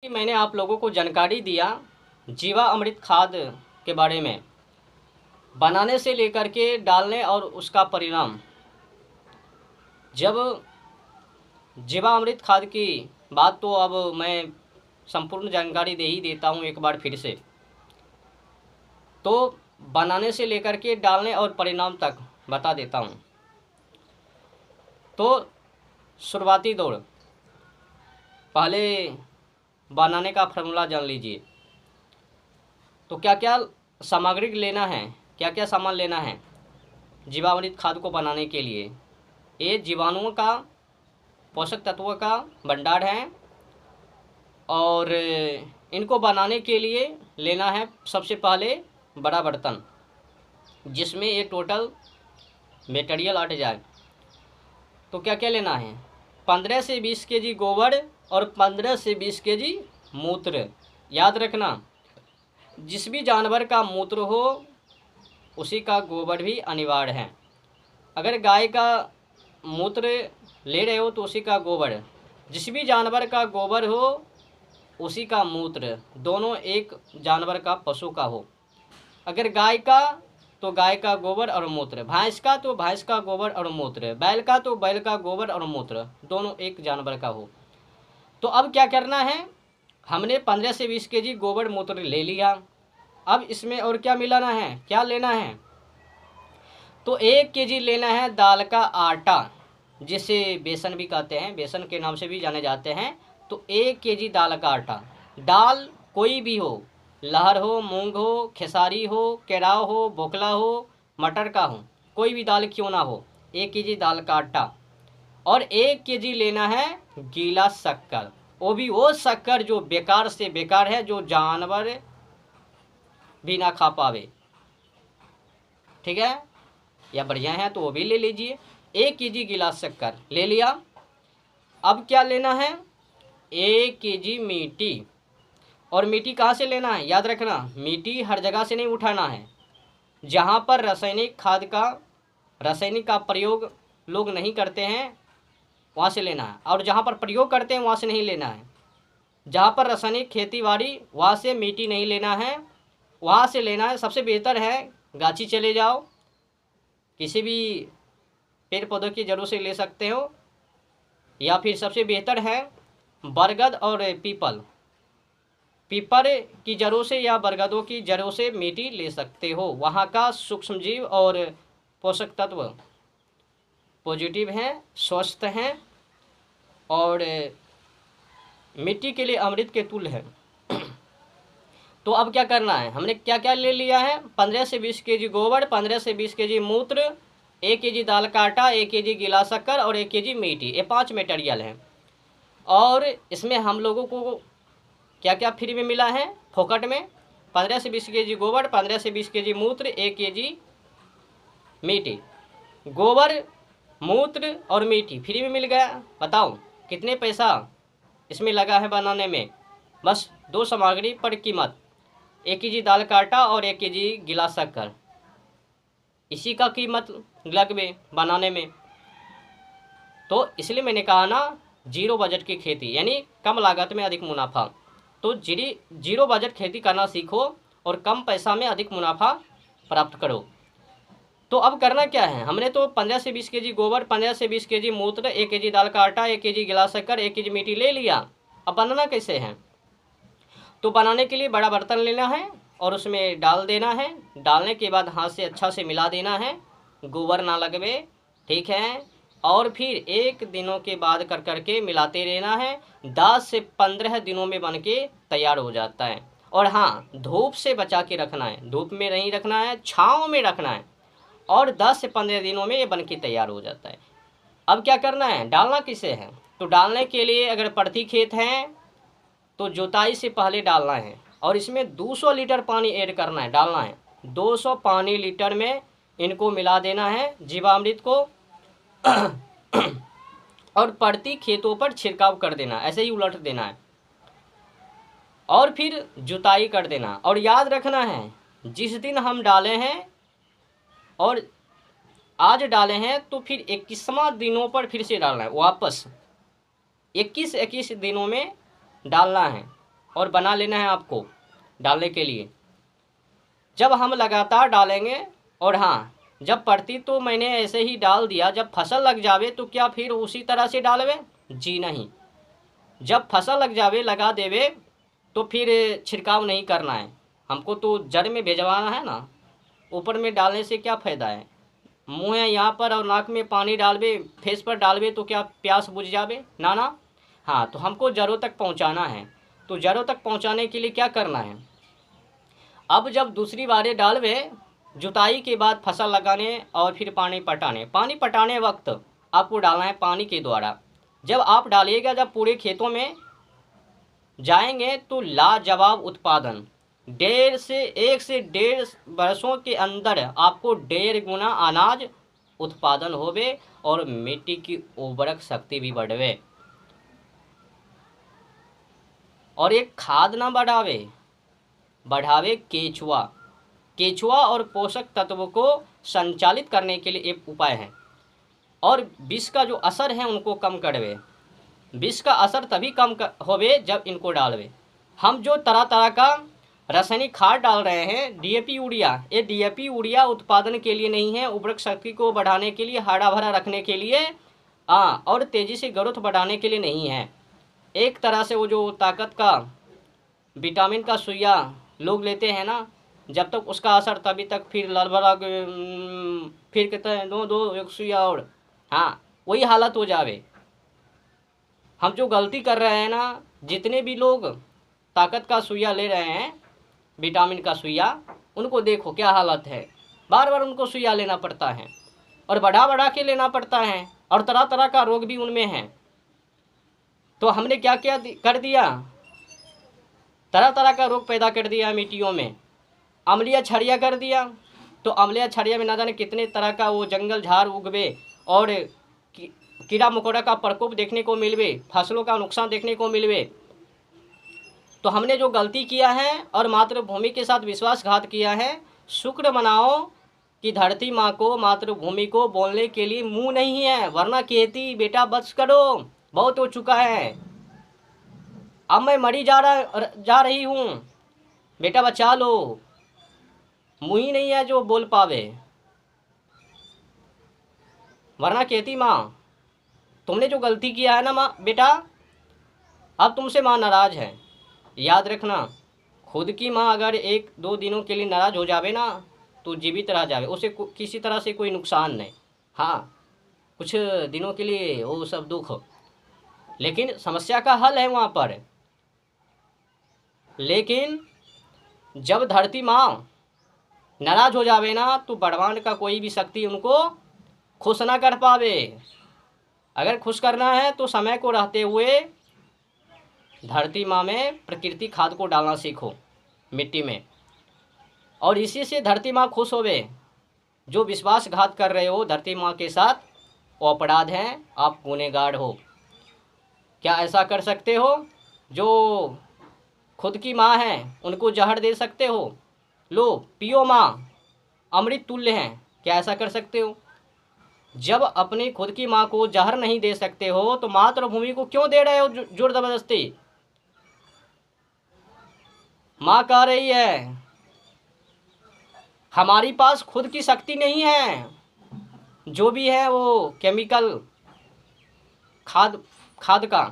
कि मैंने आप लोगों को जानकारी दिया जीवा अमृत खाद के बारे में, बनाने से लेकर के डालने और उसका परिणाम। जब जीवा अमृत खाद की बात, तो अब मैं संपूर्ण जानकारी दे ही देता हूँ एक बार फिर से। तो बनाने से लेकर के डालने और परिणाम तक बता देता हूँ। तो शुरुआती दौर, पहले बनाने का फार्मूला जान लीजिए। तो क्या क्या सामग्री लेना है, क्या क्या सामान लेना है जीवामृत खाद को बनाने के लिए। ये जीवाणुओं का, पोषक तत्वों का भंडार है और इनको बनाने के लिए लेना है सबसे पहले बड़ा बर्तन, जिसमें ये टोटल मटेरियल अट जाए। तो क्या क्या लेना है, 15 से 20 केजी गोबर और 15 से 20 केजी मूत्र। याद रखना, जिस भी जानवर का मूत्र हो उसी का गोबर भी अनिवार्य है। अगर गाय का मूत्र ले रहे हो तो उसी का गोबर, जिस भी जानवर का गोबर हो उसी का मूत्र, दोनों एक जानवर का, पशु का हो। अगर गाय का तो गाय का गोबर और मूत्र, भैंस का तो भैंस का गोबर और मूत्र, बैल का तो बैल का गोबर और मूत्र, दोनों एक जानवर का हो। तो अब क्या करना है, हमने 15 से 20 केजी गोबर मूत्र ले लिया। अब इसमें और क्या मिलाना है, क्या लेना है, तो 1 केजी लेना है दाल का आटा, जिसे बेसन भी कहते हैं, बेसन के नाम से भी जाने जाते हैं। तो 1 केजी दाल का आटा। दाल कोई भी हो, लहर हो, मूंग हो, खेसारी हो, केराव हो, बोकला हो, मटर का हो, कोई भी दाल क्यों ना हो, 1 केजी दाल का आटा। और 1 केजी लेना है गीला शक्कर, वो शक्कर जो बेकार से बेकार है, जो जानवर भी ना खा पावे, ठीक है, या बढ़िया है तो वो भी ले लीजिए। 1 केजी गिलास शक्कर ले लिया। अब क्या लेना है, 1 केजी मीठी। और मीठी कहाँ से लेना है, याद रखना, मीठी हर जगह से नहीं उठाना है। जहाँ पर रासायनिक का प्रयोग लोग नहीं करते हैं वहाँ से लेना है, और जहाँ पर प्रयोग करते हैं वहाँ से नहीं लेना है। जहाँ पर रासायनिक खेती बाड़ी, वहाँ से मीठी नहीं लेना है, वहाँ से लेना है। सबसे बेहतर है गाछी चले जाओ, किसी भी पेड़ पौधों की जड़ों से ले सकते हो, या फिर सबसे बेहतर है बरगद और पीपल की जड़ों से या बरगदों की जड़ों से मीठी ले सकते हो। वहाँ का सूक्ष्म जीव और पोषक तत्व पॉजिटिव हैं, स्वस्थ हैं और मिट्टी के लिए अमृत के तुल्य है। तो अब क्या करना है, हमने क्या क्या ले लिया है, 15 से 20 केजी गोबर, 15 से 20 केजी मूत्र, 1 केजी दाल का आटा, 1 केजी गीला शक्कर और 1 केजी मीठी। ये 5 मटेरियल हैं। और इसमें हम लोगों को क्या क्या फ्री में मिला है, फोकट में, 15 से 20 केजी गोबर, 15 से 20 केजी मूत्र, 1 केजी मीठी। गोबर, मूत्र और मीठी फ्री में मिल गया। बताओ कितने पैसा इसमें लगा है बनाने में, बस 2 सामग्री पर कीमत, 1 केजी दाल का आटा और 1 केजी गिलास शक्कर, इसी का कीमत लगे बनाने में। तो इसलिए मैंने कहा ना, जीरो बजट की खेती यानी कम लागत में अधिक मुनाफा। तो जीरो बजट खेती करना सीखो और कम पैसा में अधिक मुनाफा प्राप्त करो। तो अब करना क्या है, हमने तो 15 से 20 केजी गोबर, 15 से 20 केजी मूत्र, 1 केजी दाल का आटा, 1 केजी गिलास शक्कर, 1 केजी मीठी ले लिया। अब बनाना कैसे है, तो बनाने के लिए बड़ा बर्तन लेना है और उसमें डाल देना है। डालने के बाद हाथ से अच्छा से मिला देना है, गोबर ना लगवे, ठीक है। और फिर 1 दिनों के बाद कर करके मिलाते रहना है। 10 से 15 दिनों में बन के तैयार हो जाता है। और हाँ, धूप से बचा के रखना है, धूप में नहीं रखना है, छाँव में रखना है, और 10 से 15 दिनों में ये बन के तैयार हो जाता है। अब क्या करना है, डालना किसे है, तो डालने के लिए अगर प्रति खेत है तो जुताई से पहले डालना है, और इसमें 200 लीटर पानी ऐड करना है, डालना है 200 पानी लीटर में इनको मिला देना है जीवामृत को और प्रति खेतों पर छिड़काव कर देना, ऐसे ही उलट देना है, और फिर जुताई कर देना। और याद रखना है, जिस दिन हम डाले हैं और आज डाले हैं तो फिर 21वां दिनों पर फिर से डालना है, वापस 21 दिनों में डालना है। और बना लेना है आपको डालने के लिए। जब हम लगातार डालेंगे, और हाँ, जब पड़ती तो मैंने ऐसे ही डाल दिया, जब फसल लग जावे तो क्या फिर उसी तरह से डालवे? जी नहीं। जब फसल लग जावे, लगा देवे, तो फिर छिड़काव नहीं करना है हमको, तो जड़ में भिजवाना है ना। ऊपर में डालने से क्या फ़ायदा है? मुँह है यहाँ पर और नाक में पानी डालवे, फेस पर डालवे तो क्या प्यास बुझ जावे? ना ना। हाँ, तो हमको जड़ों तक पहुँचाना है। तो जड़ों तक पहुँचाने के लिए क्या करना है? अब जब दूसरी बारें डालवे, जुताई के बाद फसल लगाने और फिर पानी पटाने वक्त आपको डालना है पानी के द्वारा। जब आप डालिएगा, जब पूरे खेतों में जाएंगे तो लाजवाब उत्पादन, 1 से 1.5 वर्षों के अंदर आपको 1.5 गुना अनाज उत्पादन होवे और मिट्टी की उर्वरक शक्ति भी बढ़वे। और एक खाद ना बढ़ावे केचुआ और पोषक तत्वों को संचालित करने के लिए एक उपाय है। और विष का जो असर है उनको कम करवे। विष का असर तभी कम होवे जब इनको डालवे। हम जो तरह तरह का रासायनिक खाद डाल रहे हैं, डीएपी यूरिया, ये डीएपी यूरिया उत्पादन के लिए नहीं है, उर्वरक शक्ति को बढ़ाने के लिए, हरा भरा रखने के लिए, और तेज़ी से ग्रोथ बढ़ाने के लिए नहीं है। एक तरह से वो जो ताकत का, विटामिन का सुइया लोग लेते हैं ना, जब तक उसका असर तभी तक फिर लड़बड़ा फिर कहते हैं दो एक सुइया और, हाँ, वही हालत हो जावे। हम जो गलती कर रहे हैं ना, जितने भी लोग ताकत का सुइया ले रहे हैं, विटामिन का सुइया, उनको देखो क्या हालत है। बार बार उनको सुइया लेना पड़ता है और बढ़ा के लेना पड़ता है, और तरह तरह का रोग भी उनमें है। तो हमने क्या क्या कर दिया? तरह तरह का रोग पैदा कर दिया मिट्टियों में। अम्लीय छड़िया कर दिया, तो अम्लीय छड़िया में ना जाने कितने तरह का वो जंगल झाड़ उगवे और कीड़ा मकोड़ा का प्रकोप देखने को मिलवे, फसलों का नुकसान देखने को मिलवे। तो हमने जो गलती किया है और मातृभूमि के साथ विश्वासघात किया है, शुक्र मनाओ कि धरती माँ को, मातृभूमि को बोलने के लिए मुंह नहीं है, वरना कहती बेटा बस करो, बहुत हो चुका है, अब मैं मरी जा रही हूँ, बेटा बचा लो। मुँह ही नहीं है जो बोल पावे, वरना कहती माँ तुमने जो गलती किया है ना माँ, बेटा अब तुमसे माँ नाराज़ है। याद रखना, खुद की माँ अगर 1-2 दिनों के लिए नाराज़ हो जावे ना, तो जीवित रह जावे, उसे किसी तरह से कोई नुकसान नहीं। हाँ, कुछ दिनों के लिए वो सब दुख, लेकिन समस्या का हल है वहाँ पर। लेकिन जब धरती माँ नाराज़ हो जावे ना, तो ब्रह्मांड का कोई भी शक्ति उनको खुश ना कर पावे। अगर खुश करना है तो समय को रहते हुए धरती माँ में प्रकृति खाद को डालना सीखो मिट्टी में, और इसी से धरती माँ खुश होवे। जो विश्वासघात कर रहे हो धरती माँ के साथ, वो अपराध हैं, आप गुनहगार हो। क्या ऐसा कर सकते हो? जो खुद की माँ है उनको जहर दे सकते हो? लो पियो माँ, अमृत तुल्य हैं, क्या ऐसा कर सकते हो? जब अपनी खुद की माँ को जहर नहीं दे सकते हो, तो मातृभूमि को क्यों दे रहे हो जोर जबरदस्ती? माँ कह रही है हमारी पास खुद की शक्ति नहीं है, जो भी है वो केमिकल खाद का।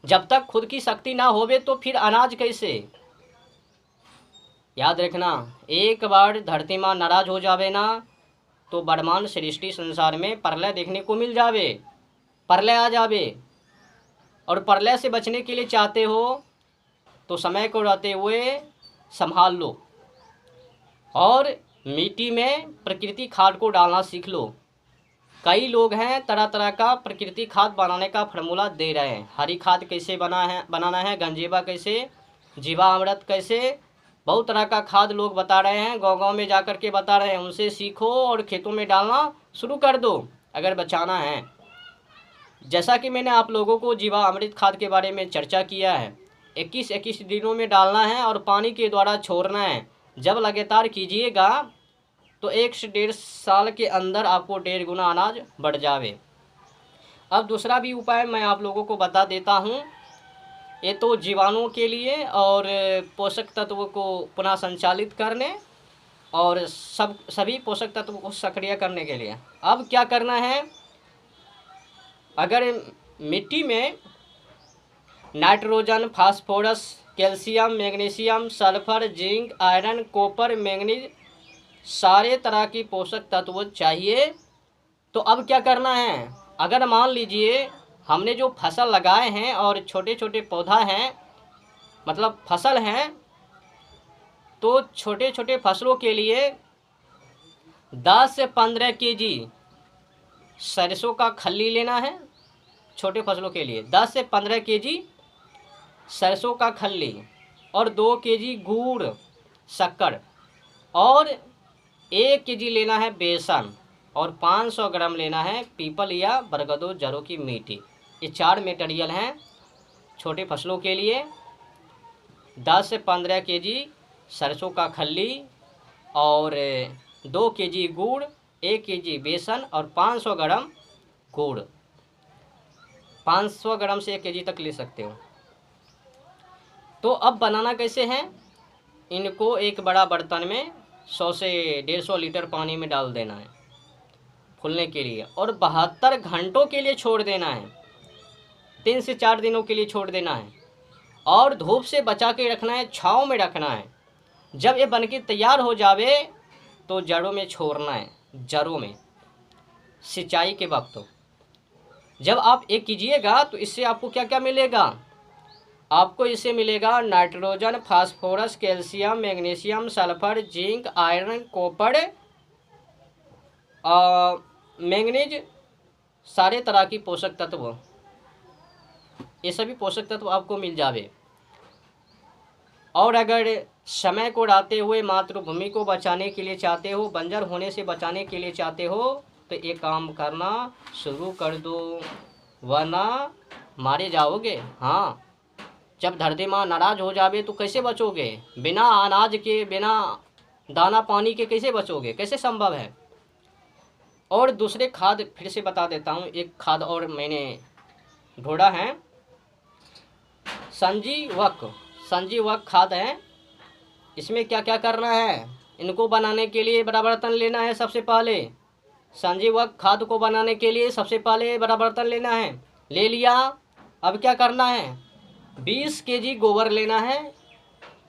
जब तक खुद की शक्ति ना होवे तो फिर अनाज कैसे? याद रखना, एक बार धरती माँ नाराज हो जावे ना, तो ब्रह्मांड सृष्टि संसार में प्रलय देखने को मिल जावे, प्रलय आ जावे। और प्रलय से बचने के लिए चाहते हो तो समय को रहते हुए संभाल लो, और मिट्टी में प्रकृति खाद को डालना सीख लो। कई लोग हैं तरह तरह का प्रकृति खाद बनाने का फार्मूला दे रहे हैं। हरी खाद कैसे बनाना है, गंजेबा कैसे, जीवामृत कैसे, बहुत तरह का खाद लोग बता रहे हैं, गांव में जा कर के बता रहे हैं। उनसे सीखो और खेतों में डालना शुरू कर दो अगर बचाना है। जैसा कि मैंने आप लोगों को जीवामृत खाद के बारे में चर्चा किया है, 21-21 दिनों में डालना है और पानी के द्वारा छोड़ना है। जब लगातार कीजिएगा तो 1 से 1.5 साल के अंदर आपको 1.5 गुना अनाज बढ़ जावे। अब दूसरा भी उपाय मैं आप लोगों को बता देता हूँ। ये तो जीवाणुओं के लिए और पोषक तत्वों को पुनः संचालित करने और सभी पोषक तत्वों को सक्रिय करने के लिए। अब क्या करना है, अगर मिट्टी में nitrogen, phosphorus, calcium, magnesium, sulphur, zinc, iron, copper, manganese सारे तरह की पोषक तत्व चाहिए, तो अब क्या करना है, अगर मान लीजिए हमने जो फसल लगाए हैं और छोटे छोटे पौधा हैं, मतलब फसल हैं, तो छोटे छोटे फसलों के लिए 10 से 15 केजी सरसों का खल्ली लेना है। छोटे फसलों के लिए 10 से 15 केजी सरसों का खल्ली और 2 केजी गुड़, शक्कर और 1 केजी लेना है बेसन और 500 ग्राम लेना है पीपल या बरगदो जड़ों की मिट्टी। ये 4 मटेरियल हैं छोटे फसलों के लिए। 10 से 15 केजी सरसों का खल्ली और 2 केजी गुड़, 1 केजी बेसन और 500 ग्राम गुड़। 500 ग्राम से 1 केजी तक ले सकते हो। तो अब बनाना कैसे है, इनको एक बड़ा बर्तन में 100 से 150 लीटर पानी में डाल देना है फूलने के लिए और 72 घंटों के लिए छोड़ देना है। 3 से 4 दिनों के लिए छोड़ देना है और धूप से बचा के रखना है, छाँव में रखना है। जब ये बनके तैयार हो जावे तो जड़ों में छोड़ना है, जड़ों में सिंचाई के वक्त। जब आप ये कीजिएगा तो इससे आपको क्या क्या मिलेगा, आपको इससे मिलेगा nitrogen, phosphorus, calcium, magnesium, sulphur, zinc, iron, copper, manganese सारे तरह की पोषक तत्व, ये सभी पोषक तत्व आपको मिल जावे। और अगर समय को रहते हुए मातृभूमि को बचाने के लिए चाहते हो, बंजर होने से बचाने के लिए चाहते हो, तो ये काम करना शुरू कर दो, वरना मारे जाओगे। हाँ, जब धरती माँ नाराज हो जावे तो कैसे बचोगे, बिना अनाज के, बिना दाना पानी के कैसे बचोगे, कैसे संभव है। और दूसरे खाद फिर से बता देता हूँ, एक खाद और मैंने ढूंढा है, संजीवक खाद है। इसमें क्या क्या करना है, इनको बनाने के लिए बड़ा बर्तन लेना है। सबसे पहले संजीवक खाद को बनाने के लिए सबसे पहले बड़ा बर्तन लेना है, ले लिया। अब क्या करना है, 20 केजी गोबर लेना है,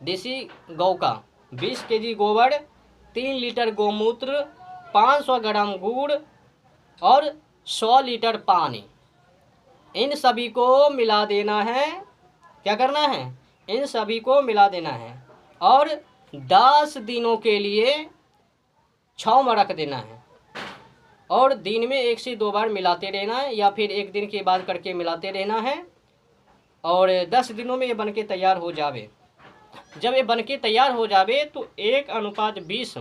देसी गौ का 20 केजी गोबर, 3 लीटर गौमूत्र, 500 ग्राम गुड़ और 100 लीटर पानी। इन सभी को मिला देना है। क्या करना है, इन सभी को मिला देना है और 10 दिनों के लिए छाँव में रख देना है और दिन में 1 से 2 बार मिलाते रहना है या फिर 1 दिन के बाद करके मिलाते रहना है और 10 दिनों में ये बनके तैयार हो जावे। जब ये बनके तैयार हो जावे तो 1:20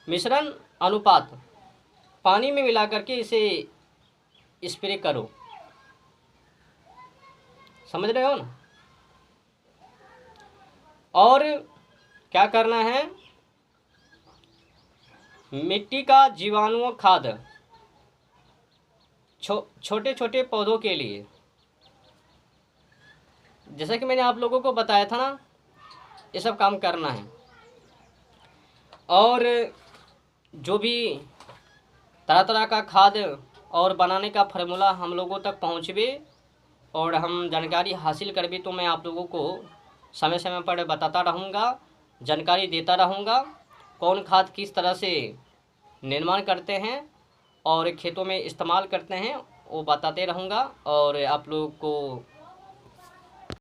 मिश्रण अनुपात पानी में मिला करके इसे स्प्रे करो। समझ रहे हो ना। और क्या करना है, मिट्टी का जीवाणु खाद छोटे छोटे पौधों के लिए, जैसा कि मैंने आप लोगों को बताया था ना, ये सब काम करना है। और जो भी तरह तरह का खाद और बनाने का फार्मूला हम लोगों तक पहुँचवे और हम जानकारी हासिल करबे तो मैं आप लोगों को समय समय पर बताता रहूँगा, जानकारी देता रहूँगा। कौन खाद किस तरह से निर्माण करते हैं और खेतों में इस्तेमाल करते हैं वो बताते रहूँगा और आप लोग को